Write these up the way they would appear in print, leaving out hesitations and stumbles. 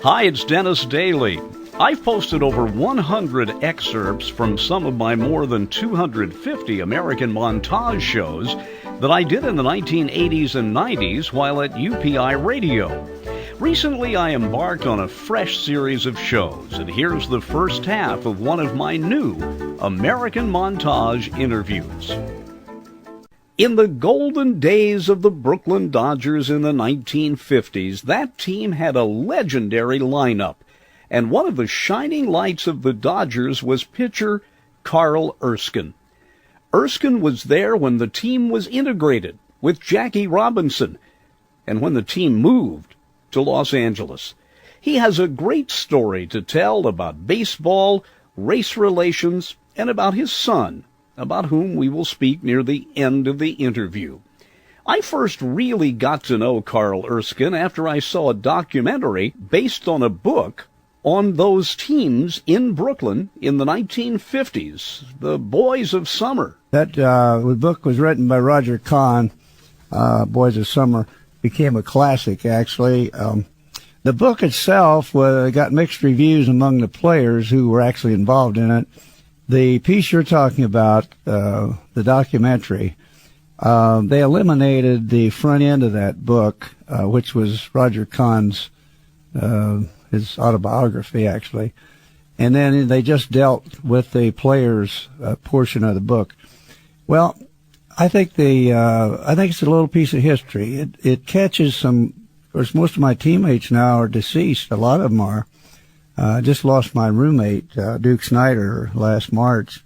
Hi, it's Dennis Daly. I've posted over 100 excerpts from some of my more than 250 American montage shows that I did in the 1980s and 90s while at UPI Radio. Recently, I embarked on a fresh series of shows, and here's the first half of one of my new American Montage interviews. In the golden days of the Brooklyn Dodgers in the 1950s, that team had a legendary lineup, and one of the shining lights of the Dodgers was pitcher Carl Erskine. Erskine was there when the team was integrated with Jackie Robinson, and when the team moved to Los Angeles. He has a great story to tell about baseball, race relations, and about his son, about whom we will speak near the end of the interview. I first really got to know Carl Erskine after I saw a documentary based on a book on those teams in Brooklyn in the 1950s, The Boys of Summer. That the book was written by Roger Kahn, Boys of Summer. Became a classic, actually. The book itself got mixed reviews among the players who were actually involved in it. The piece you're talking about, the documentary, they eliminated the front end of that book, which was Roger Kahn's, his autobiography, actually. And then they just dealt with the players' portion of the book. Well, I think it's a little piece of history. It catches some, of course, most of my teammates now are deceased. A lot of them are. I just lost my roommate, Duke Snyder, last March.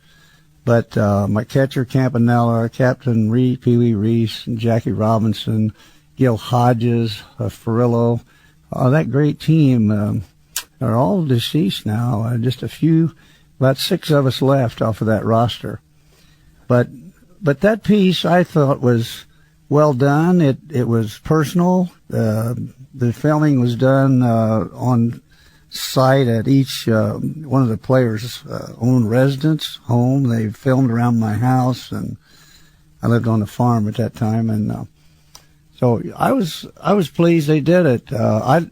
But my catcher, Campanella, Captain Pee Wee Reese, and Jackie Robinson, Gil Hodges, Ferrillo, that great team are all deceased now. Just a few, about 6 of us left off of that roster. But that piece I thought was well done. It was personal. The filming was done on site at each one of the players' own residence home. They filmed around my house, and I lived on the farm at that time, and so I was pleased they did it.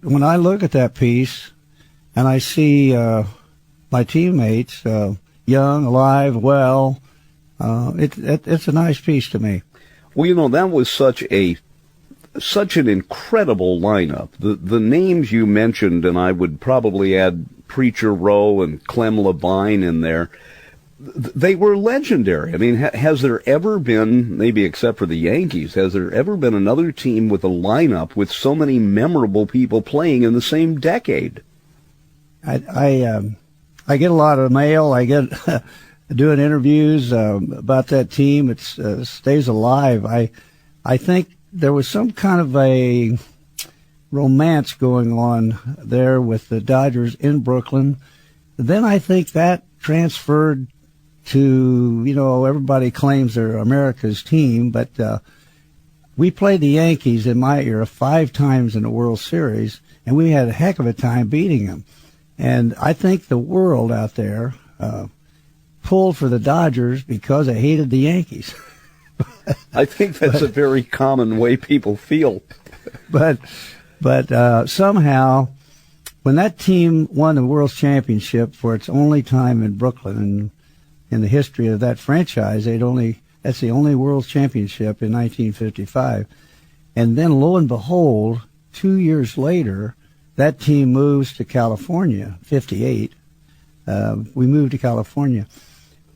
When I look at that piece and I see my teammates young, alive, well, it's a nice piece to me. Well, that was such an incredible lineup. The names you mentioned, and I would probably add Preacher Rowe and Clem Labine in there, they were legendary. I mean, has there ever been, maybe except for the Yankees, has there ever been another team with a lineup with so many memorable people playing in the same decade? I get a lot of mail. I get doing interviews about that team. It stays alive. I think there was some kind of a romance going on there with the Dodgers in Brooklyn. Then I think that transferred to, everybody claims they're America's team, but we played the Yankees in my era 5 times in the World Series, and we had a heck of a time beating them. And I think the world out there pulled for the Dodgers because they hated the Yankees. I think that's a very common way people feel. But somehow, when that team won the World Championship for its only time in Brooklyn, and in the history of that franchise, that's the only World Championship in 1955. And then, lo and behold, 2 years later, that team moves to California, 58. We moved to California.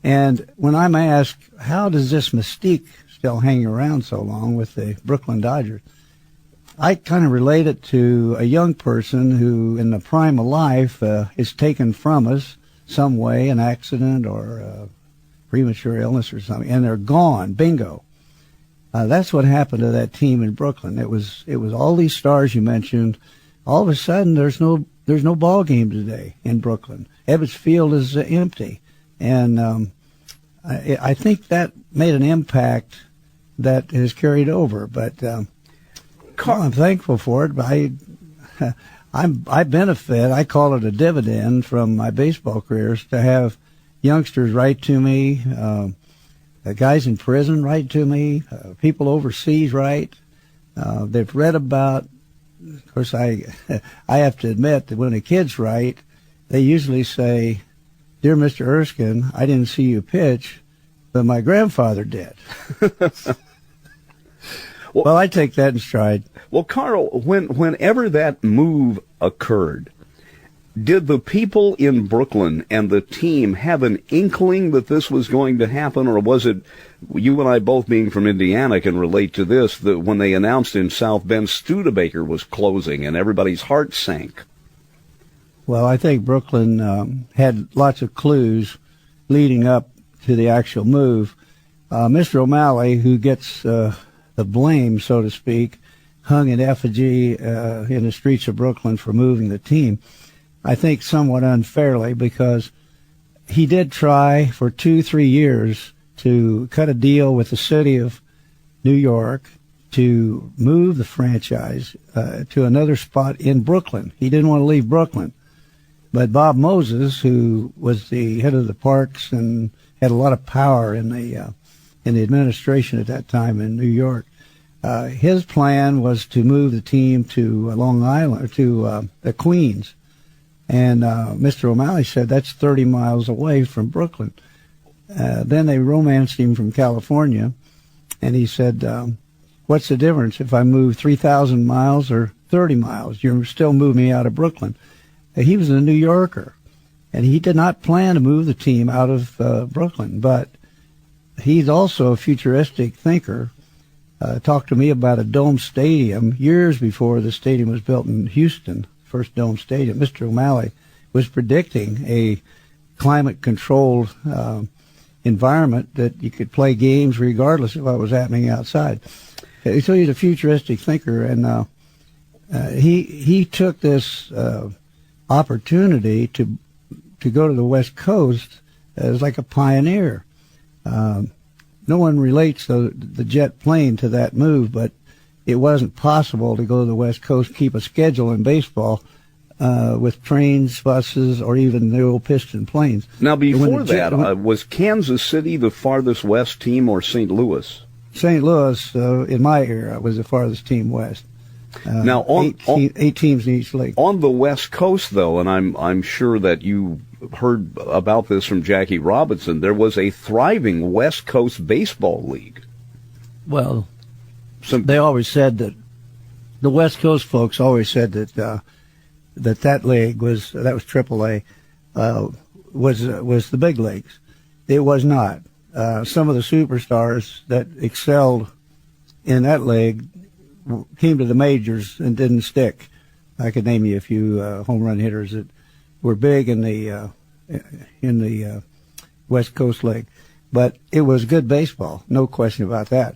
And when I'm asked, how does this mystique still hang around so long with the Brooklyn Dodgers, I kind of relate it to a young person who, in the prime of life, is taken from us some way, an accident or premature illness or something, and they're gone, bingo. That's what happened to that team in Brooklyn. It was all these stars you mentioned. All of a sudden, there's no ball game today in Brooklyn. Ebbets Field is empty, and I think that made an impact that has carried over. But I'm thankful for it. I benefit. I call it a dividend from my baseball careers to have youngsters write to me, guys in prison write to me, people overseas write. They've read about of course, I have to admit that when a kid's write, they usually say, "Dear Mr. Erskine, I didn't see you pitch, but my grandfather did." Well, I take that in stride. Well, Carl, whenever that move occurred, did the people in Brooklyn and the team have an inkling that this was going to happen, or was it, you and I both being from Indiana can relate to this, that when they announced in South Bend Studebaker was closing and everybody's heart sank? Well, I think Brooklyn had lots of clues leading up to the actual move. Mr. O'Malley, who gets the blame, so to speak, hung in effigy in the streets of Brooklyn for moving the team, I think somewhat unfairly, because he did try for 2-3 years to cut a deal with the city of New York to move the franchise to another spot in Brooklyn. He didn't want to leave Brooklyn. But Bob Moses, who was the head of the parks and had a lot of power in the administration at that time in New York, his plan was to move the team to Long Island, to the Queens. And Mr. O'Malley said, that's 30 miles away from Brooklyn. Then they romanced him from California, and he said, what's the difference if I move 3,000 miles or 30 miles? You're still moving me out of Brooklyn. He was a New Yorker, and he did not plan to move the team out of Brooklyn, but he's also a futuristic thinker. Talked to me about a dome stadium years before the stadium was built in Houston, first dome stadium. Mr. O'Malley was predicting a climate-controlled environment that you could play games regardless of what was happening outside. So he's a futuristic thinker, and he took this opportunity to go to the West Coast as like a pioneer. No one relates the jet plane to that move, but it wasn't possible to go to the West Coast, keep a schedule in baseball with trains, buses, or even the old piston planes. Now, before that, was Kansas City the farthest west team or St. Louis? St. Louis, in my era, was the farthest team west. Now, eight teams in each league. On the West Coast, though, and I'm sure that you heard about this from Jackie Robinson, there was a thriving West Coast baseball league. Well, they always said that the West Coast folks always said that that league was AAA was the big leagues. It was not. Some of the superstars that excelled in that league came to the majors and didn't stick. I could name you a few home run hitters that were big in the West Coast League, but it was good baseball, no question about that.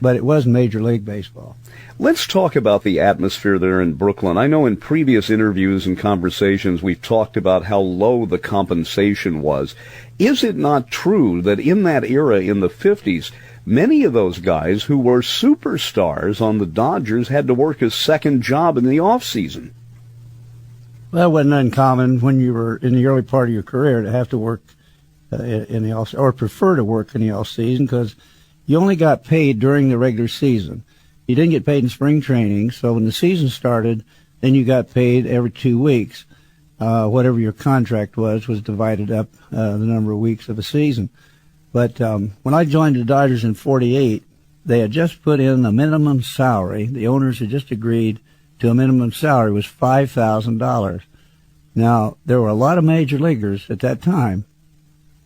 But it was Major League Baseball. Let's talk about the atmosphere there in Brooklyn. I know in previous interviews and conversations we've talked about how low the compensation was. Is it not true that in that era, in the 50s, many of those guys who were superstars on the Dodgers had to work a second job in the off-season? Well, it wasn't uncommon when you were in the early part of your career to have to work in the off, or prefer to work in the off-season, because you only got paid during the regular season. You didn't get paid in spring training, so when the season started, then you got paid every 2 weeks. Whatever your contract was divided up the number of weeks of a season. But when I joined the Dodgers in '48, they had just put in a minimum salary. The owners had just agreed to a minimum salary. It was $5,000. Now, there were a lot of major leaguers at that time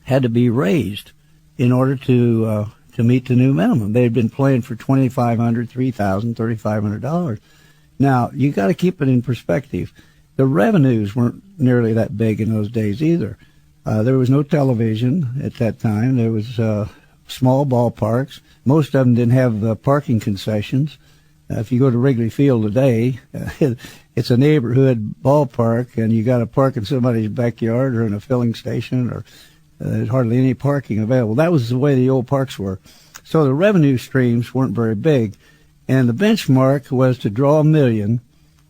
had to be raised in order to meet the new minimum. They had been playing for $2,500, $3,000, $3,500. Now, you got to keep it in perspective. The revenues weren't nearly that big in those days either. There was no television at that time. There was small ballparks. Most of them didn't have parking concessions. If you go to Wrigley Field today, it's a neighborhood ballpark, and you got to park in somebody's backyard or in a filling station, or there's hardly any parking available. That was the way the old parks were. So the revenue streams weren't very big, and the benchmark was to draw $1 million,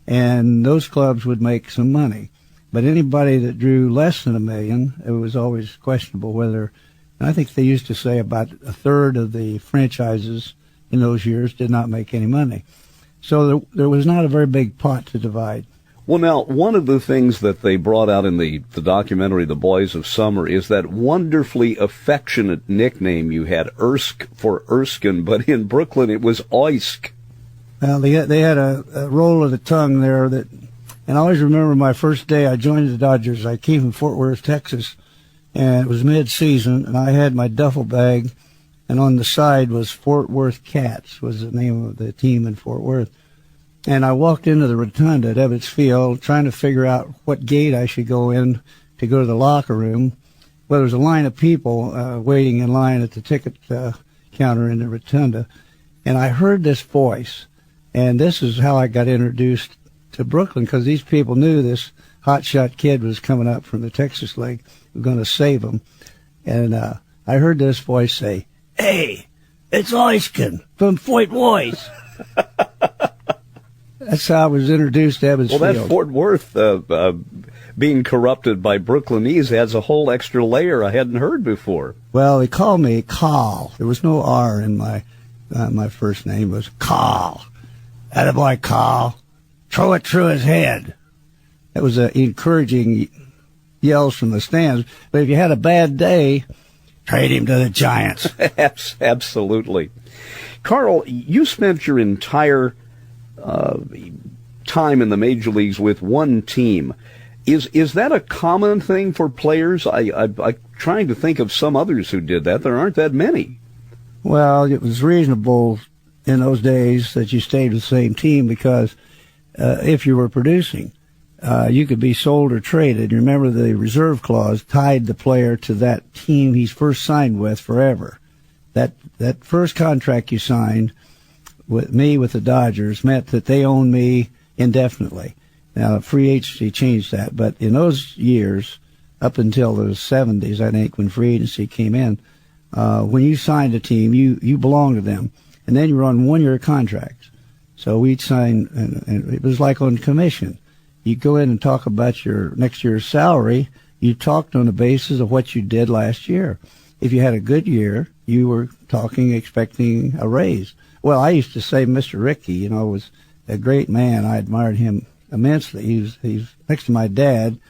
and those clubs would make some money. But anybody that drew less than $1 million, it was always questionable whether. I think they used to say about a third of the franchises in those years did not make any money. So there was not a very big pot to divide. Well, now, one of the things that they brought out in the documentary, The Boys of Summer, is that wonderfully affectionate nickname you had, for Erskine, but in Brooklyn it was Oisk. Well, they had a roll of the tongue there that, and I always remember my first day I joined the Dodgers. I came from Fort Worth, Texas, and it was mid-season, and I had my duffel bag, and on the side was Fort Worth Cats, was the name of the team in Fort Worth. And I walked into the rotunda at Ebbets Field trying to figure out what gate I should go in to go to the locker room. Well, there was a line of people waiting in line at the ticket counter in the rotunda. And I heard this voice. And this is how I got introduced to Brooklyn, because these people knew this hotshot kid was coming up from the Texas League, was going to save them. And I heard this voice say, "Hey, it's Erskine from Fort Worth." That's how I was introduced to Ebbets Field. Well, that Fort Worth being corrupted by Brooklynese adds a whole extra layer I hadn't heard before. Well, they called me Carl. There was no R in my first name. It was Carl. Attaboy, Carl. Throw it through his head. That was encouraging yells from the stands. But if you had a bad day, trade him to the Giants. Absolutely. Carl, you spent your entire time in the major leagues with one team. Is that a common thing for players? I'm trying to think of some others who did that. There aren't that many. Well, it was reasonable in those days that you stayed with the same team because if you were producing, you could be sold or traded. Remember, the reserve clause tied the player to that team he's first signed with forever. That first contract you signed with the Dodgers meant that they owned me indefinitely. Now, free agency changed that, but in those years, up until the 70s, I think, when free agency came in, when you signed a team, you belonged to them, and then you were on one-year contracts. So we'd sign, and it was like on commission. You go in and talk about your next year's salary. You talked on the basis of what you did last year. If you had a good year, you were expecting a raise. Well, I used to say Mr. Rickey, was a great man. I admired him immensely. He's next to my dad.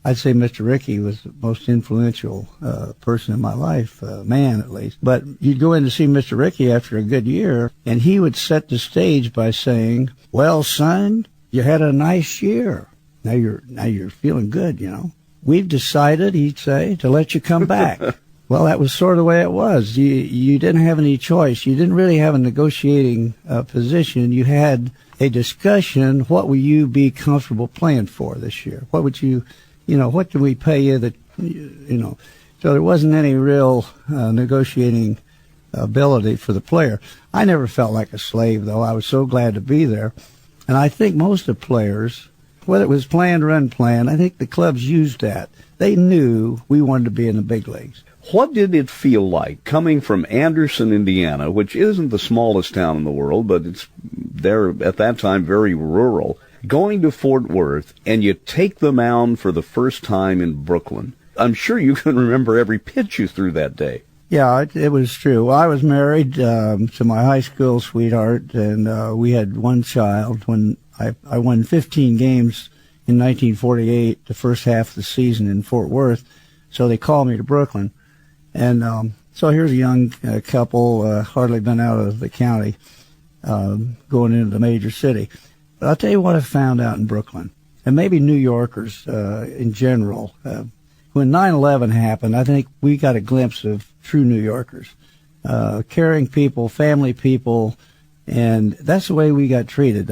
I'd say Mr. Rickey was the most influential person in my life, man at least. But you'd go in to see Mr. Rickey after a good year, and he would set the stage by saying, "Well, son, you had a nice year. Now you're feeling good, We've decided," he'd say, "to let you come back." Well, that was sort of the way it was. You didn't have any choice. You didn't really have a negotiating position. You had a discussion. What will you be comfortable playing for this year? What would you, what can we pay you that, So there wasn't any real negotiating ability for the player. I never felt like a slave, though. I was so glad to be there. And I think most of the players, whether it was planned or unplanned, I think the clubs used that. They knew we wanted to be in the big leagues. What did it feel like coming from Anderson, Indiana, which isn't the smallest town in the world, but it's there at that time very rural, going to Fort Worth, and you take the mound for the first time in Brooklyn? I'm sure you can remember every pitch you threw that day. Yeah, it was true. Well, I was married to my high school sweetheart, and we had one child. When I won 15 games in 1948, the first half of the season in Fort Worth, so they called me to Brooklyn. And so here's a young couple, hardly been out of the county, going into the major city. But I'll tell you what I found out in Brooklyn, and maybe New Yorkers in general. When 9/11 happened, I think we got a glimpse of true New Yorkers, caring people, family people, and that's the way we got treated.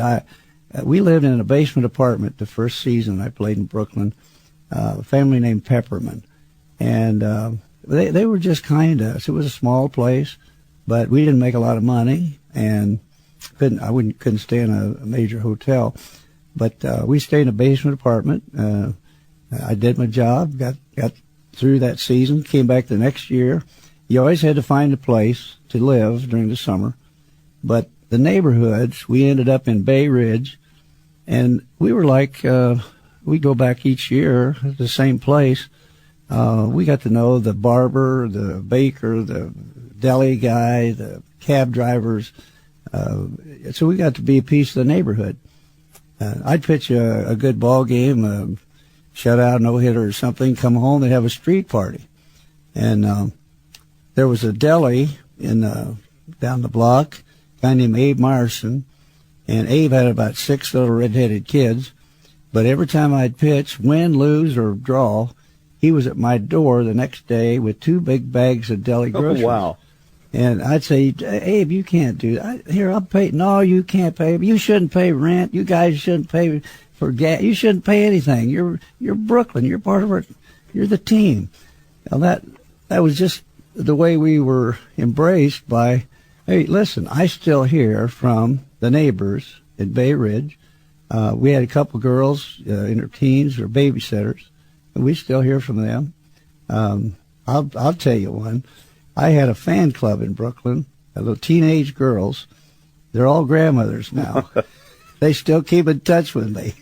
We lived in a basement apartment the first season I played in Brooklyn, a family named Pepperman, and they were just kind to us. It was a small place, but we didn't make a lot of money, and couldn't stay in a major hotel. But we stayed in a basement apartment. I did my job, got through that season, came back the next year. You always had to find a place to live during the summer. But the neighborhoods, we ended up in Bay Ridge, and we were like, we go back each year at the same place. We got to know the barber, the baker, the deli guy, the cab drivers, So we got to be a piece of the neighborhood. I'd pitch a good ball game, shutout, no-hitter or something, come home, they'd have a street party. And there was a deli down the block, a guy named Abe Myerson, and Abe had about 6 little red-headed kids. But every time I'd pitch, win, lose, or draw, he was at my door the next day with 2 big bags of deli groceries. Oh, wow. And I'd say, Abe, you can't do that. Here, I'll pay. No, you can't pay. You shouldn't pay rent. You guys shouldn't pay for gas. You shouldn't pay anything. You're Brooklyn. You're part of it. You're the team. Now that was just the way we were embraced by, hey, listen, I still hear from the neighbors at Bay Ridge. We had a couple girls in their teens or babysitters, and we still hear from them. I'll tell you one. I had a fan club in Brooklyn, little teenage girls. They're all grandmothers now. They still keep in touch with me.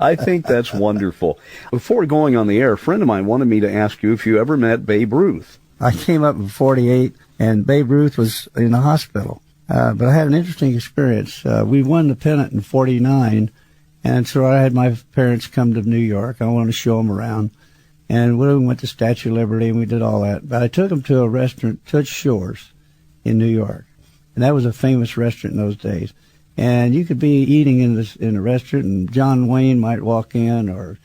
I think that's wonderful. Before going on the air, a friend of mine wanted me to ask you if you ever met Babe Ruth. I came up in 48, and Babe Ruth was in the hospital. But I had an interesting experience. We won the pennant in 49, and so I had my parents come to New York. I wanted to show them around. And we went to Statue of Liberty, and we did all that. But I took them to a restaurant, Toots Shores, in New York. And that was a famous restaurant in those days. And you could be eating in a restaurant, and John Wayne might walk in, or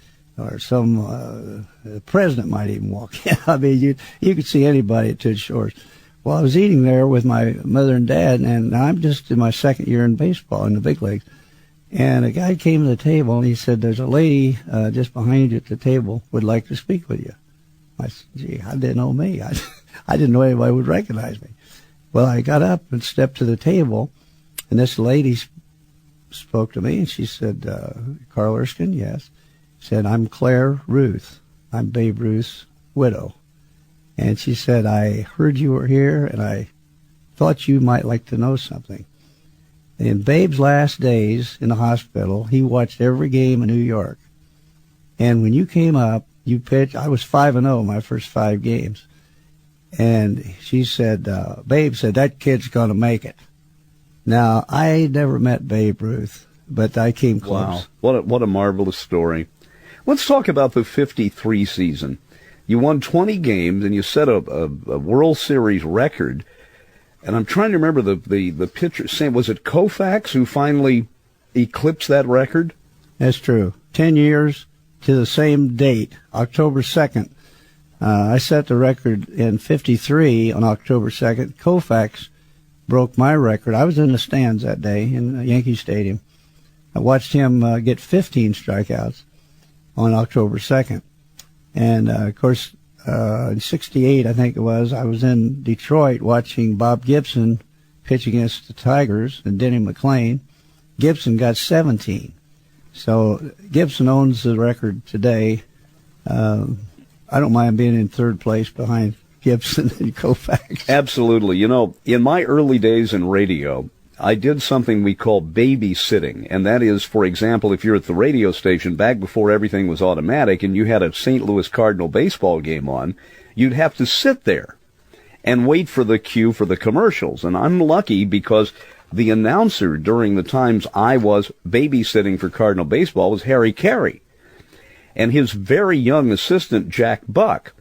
some the president might even walk in. I mean, you could see anybody at Toots Shores. Well, I was eating there with my mother and dad, and I'm just in my second year in baseball in the big leagues. And a guy came to the table, and he said, there's a lady just behind you at the table would like to speak with you. I said, gee, I didn't know me. I didn't know anybody would recognize me. Well, I got up and stepped to the table, and this lady spoke to me, and she said, Carl Erskine, yes. She said, I'm Claire Ruth. I'm Babe Ruth's widow. And she said, I heard you were here, and I thought you might like to know something. In Babe's last days in the hospital, he watched every game in New York. And when you came up, you pitched. I was 5-0 my first 5 games. And she said, Babe said, that kid's going to make it. Now, I never met Babe Ruth, but I came close. Wow, what a marvelous story. Let's talk about the 53 season. You won 20 games, and you set a World Series record. And I'm trying to remember the pitcher. Sam, was it Koufax who finally eclipsed that record? That's true. 10 years to the same date, October 2nd. I set the record in 53 on October 2nd. Koufax broke my record. I was in the stands that day in Yankee Stadium. I watched him get 15 strikeouts on October 2nd. And, of course, in 68, I think it was, I was in Detroit watching Bob Gibson pitch against the Tigers and Denny McLain. Gibson got 17. So Gibson owns the record today. I don't mind being in third place behind Gibson and Koufax. Absolutely. You know, in my early days in radio, I did something we call babysitting, and that is, for example, if you're at the radio station back before everything was automatic and you had a St. Louis Cardinal baseball game on, you'd have to sit there and wait for the cue for the commercials. And I'm lucky because the announcer during the times I was babysitting for Cardinal baseball was Harry Carey and his very young assistant, Jack Buck.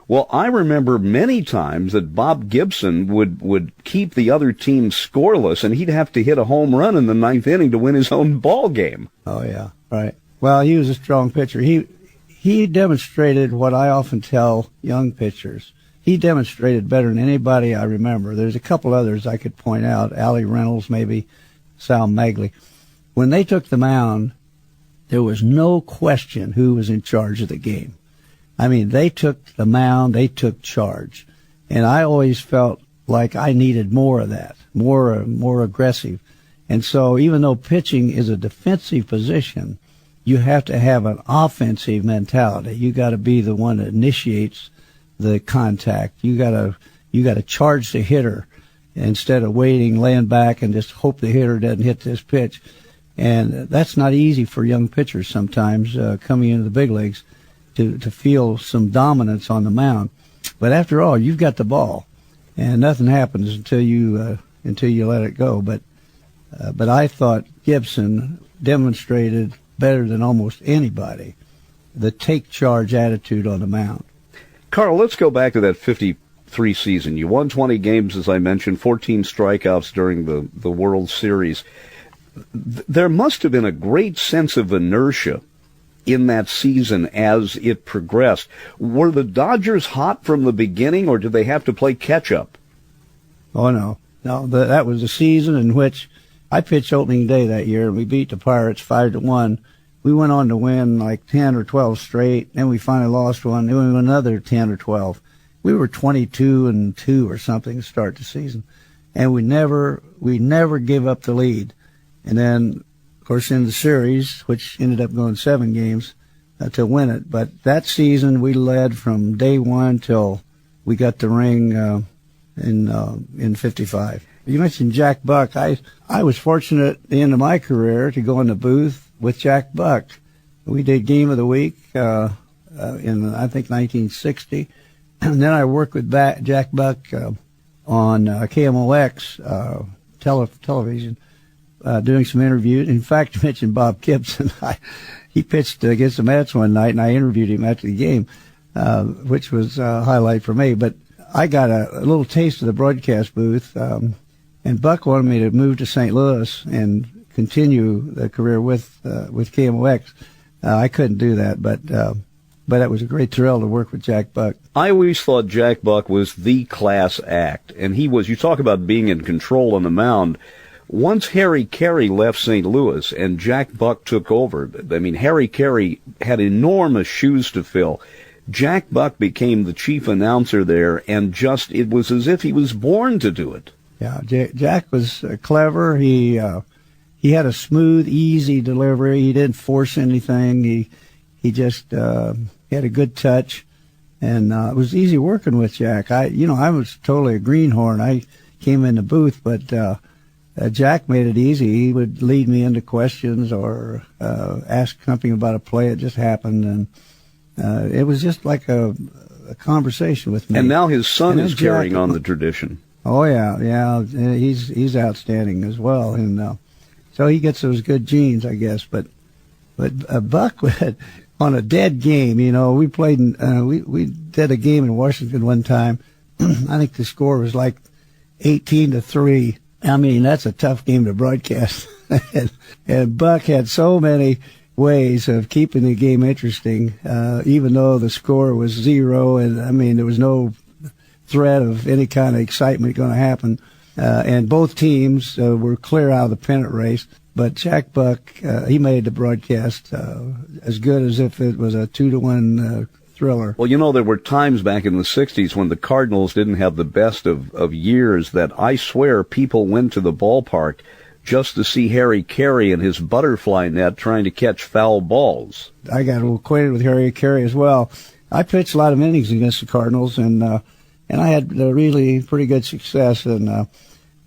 Well, I remember many times that Bob Gibson would keep the other team scoreless, and he'd have to hit a home run in the 9th inning to win his own ball game. Oh, yeah, right. Well, he was a strong pitcher. He demonstrated what I often tell young pitchers. He demonstrated better than anybody I remember. There's a couple others I could point out, Allie Reynolds, maybe Sal Magley. When they took the mound, there was no question who was in charge of the game. I mean, they took the mound, they took charge. And I always felt like I needed more of that, more aggressive. And so even though pitching is a defensive position, you have to have an offensive mentality. You got to be the one that initiates the contact. You got to charge the hitter instead of waiting, laying back, and just hope the hitter doesn't hit this pitch. And that's not easy for young pitchers sometimes coming into the big leagues. To feel some dominance on the mound. But after all, you've got the ball, and nothing happens until you let it go. But But I thought Gibson demonstrated better than almost anybody the take-charge attitude on the mound. Carl, let's go back to that 53 season. You won 20 games, as I mentioned, 14 strikeouts during the World Series. There must have been a great sense of inertia in that season as it progressed. Were the Dodgers hot from the beginning, or did they have to play catch-up? Oh, no. No, that was the season in which I pitched opening day that year, and we beat the Pirates 5-1. We went on to win like 10 or 12 straight, then we finally lost one, then we won another 10 or 12. We were 22-2 or something to start the season, and we never gave up the lead. And then, of course, in the series, which ended up going 7 games to win it. But that season, we led from day one till we got the ring in 55. You mentioned Jack Buck. I was fortunate at the end of my career to go in the booth with Jack Buck. We did Game of the Week in, I think, 1960. And then I worked with Jack Buck on KMOX television, doing some interviews. In fact, you mentioned Bob Gibson. He pitched against the Mets one night, and I interviewed him after the game, which was a highlight for me. But I got a little taste of the broadcast booth, and Buck wanted me to move to St. Louis and continue the career with KMOX. I couldn't do that, but it was a great thrill to work with Jack Buck. I always thought Jack Buck was the class act, and he was, you talk about being in control on the mound. Once Harry Carey left St. Louis and Jack Buck took over, I mean, Harry Carey had enormous shoes to fill. Jack Buck became the chief announcer there, and it was as if he was born to do it. Yeah, Jack was clever. He had a smooth, easy delivery. He didn't force anything. He just had a good touch, and it was easy working with Jack. I was totally a greenhorn. I came in the booth, but Jack made it easy. He would lead me into questions or ask something about a play that just happened, and it was just like a conversation with me. And now his son is carrying on the tradition. Oh yeah, he's outstanding as well, and so he gets those good genes, I guess. But Buck on a dead game, we played. We did a game in Washington one time. I think the score was like 18-3. I mean, that's a tough game to broadcast. and Buck had so many ways of keeping the game interesting, even though the score was 0, and I mean there was no threat of any kind of excitement going to happen. And both teams were clear out of the pennant race. But Jack Buck, he made the broadcast as good as if it was a 2-1 thriller. Well, there were times back in the 60s when the Cardinals didn't have the best of years that I swear people went to the ballpark just to see Harry Carey and his butterfly net trying to catch foul balls. I got acquainted with Harry Carey as well. I pitched a lot of innings against the Cardinals, and I had really pretty good success. And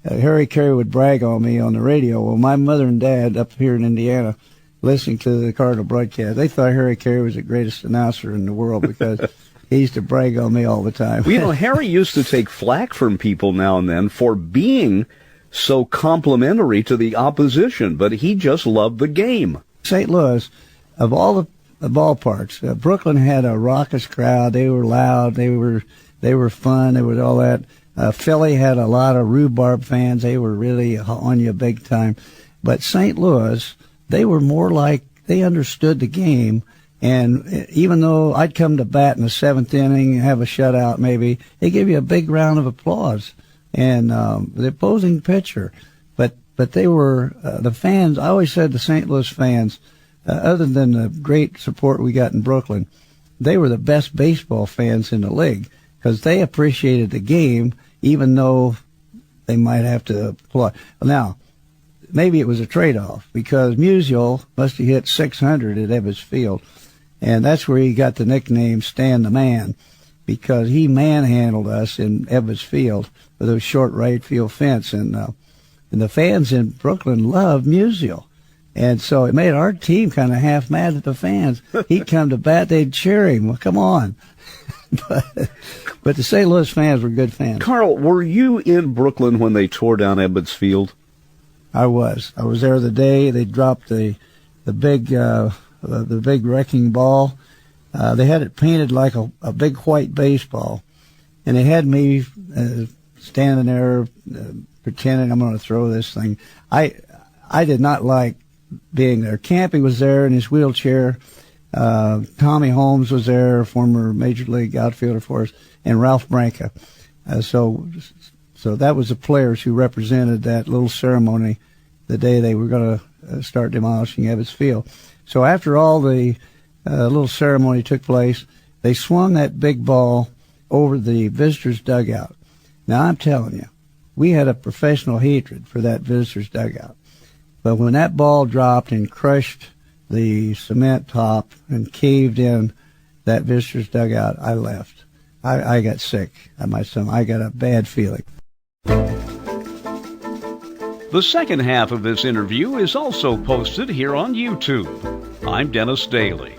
Harry Carey would brag on me on the radio. Well, my mother and dad up here in Indiana, listening to the Cardinal broadcast, they thought Harry Carey was the greatest announcer in the world because he used to brag on me all the time. Well, Harry used to take flack from people now and then for being so complimentary to the opposition, but he just loved the game. St. Louis, of all the ballparks, Brooklyn had a raucous crowd. They were loud. They were fun. They were all that. Philly had a lot of rhubarb fans. They were really on you big time. But St. Louis, they were more like they understood the game. And even though I'd come to bat in the 7th inning and have a shutout maybe, they give you a big round of applause. And the opposing pitcher. But they were, the fans, I always said the St. Louis fans, other than the great support we got in Brooklyn, they were the best baseball fans in the league because they appreciated the game, even though they might have to applaud. Now, maybe it was a trade-off because Musial must have hit 600 at Ebbets Field, and that's where he got the nickname Stan the Man, because he manhandled us in Ebbets Field with a short right field fence, and the fans in Brooklyn loved Musial. And so it made our team kind of half mad at the fans. He'd come to bat, they'd cheer him. Well, come on. But the St. Louis fans were good fans. Carl, were you in Brooklyn when they tore down Ebbets Field? I was there the day they dropped the big wrecking ball. They had it painted like a big white baseball, and they had me standing there pretending I'm going to throw this thing. I did not like being there. Campy was there in his wheelchair. Tommy Holmes was there, former Major League outfielder for us, and Ralph Branca. So that was the players who represented that little ceremony the day they were going to start demolishing Ebbets Field. So after all the little ceremony took place, they swung that big ball over the visitors' dugout. Now, I'm telling you, we had a professional hatred for that visitors' dugout. But when that ball dropped and crushed the cement top and caved in that visitors' dugout, I left. I got sick. I got a bad feeling. The second half of this interview is also posted here on YouTube. I'm Dennis Daly.